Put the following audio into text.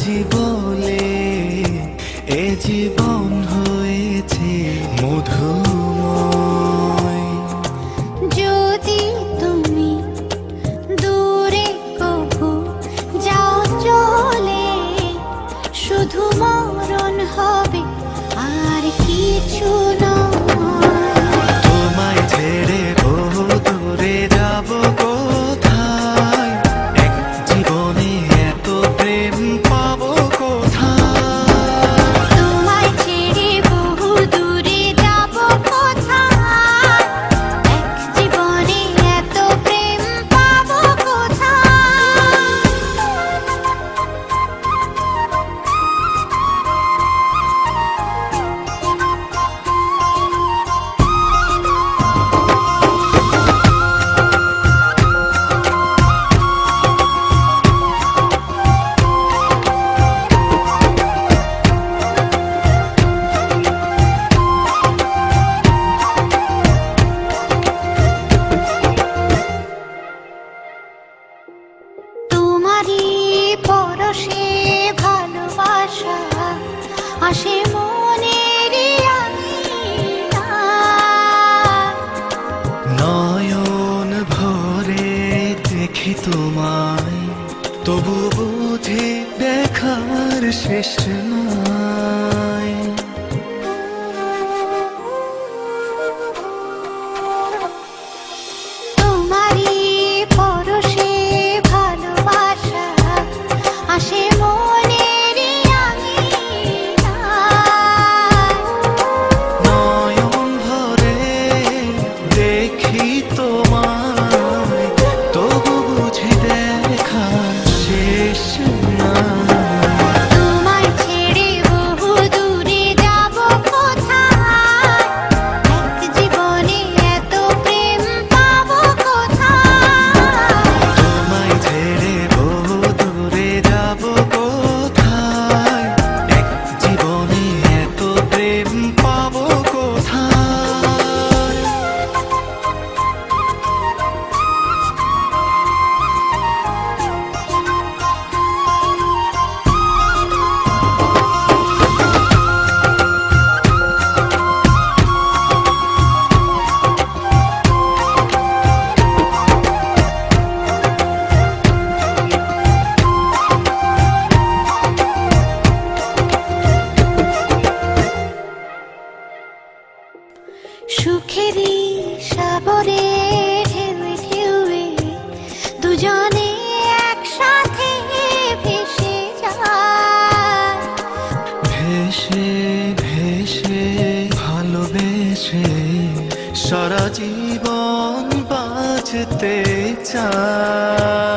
বুঝি বলে এ জীবন হয়েছে মধুময়। যদি তুমি দূরে কভু যাও চলে, শুধু মরণ হবে আর কিছু নয়। তোমায় ছেড়ে বহু দূরে যাব কোথায়, এক জীবনে এত প্রেম পাবো কোথায়। তোমায় ছেড়ে বহু দূরে যাব কোথায়, এক জীবনে এত প্রেম পাবো কোথায়। তোমারই পরশে ভালোবাসা আসে মনের আঙিনায়। নয়ন ভরে দেখি তোমায়, তবু বুঝি দেখার শেষ নাই। তোমারই পরশে ভালোবাসা আসে মনের আঙিনায়। নয়ন ভরে দেখি তোমায়, তবু বুঝি দেখার শেষ নাই। তোমায় ছেড়ে বহু দূরে যাব কোথায়, এক জীবনে এত প্রেম পাবো কোথায়। তোমায় ছেড়ে বহু দূরে যাব কোথায়, এক জীবনে এত প্রেম পাবো কোথায়। সুখেরই সাগরে ঢেউয়ে ঢেউয়ে দুজনে একসাথে ভেসে যায়। ভেসে ভেসে ভালোবেসে সারা জীবন বাঁচতে চাই।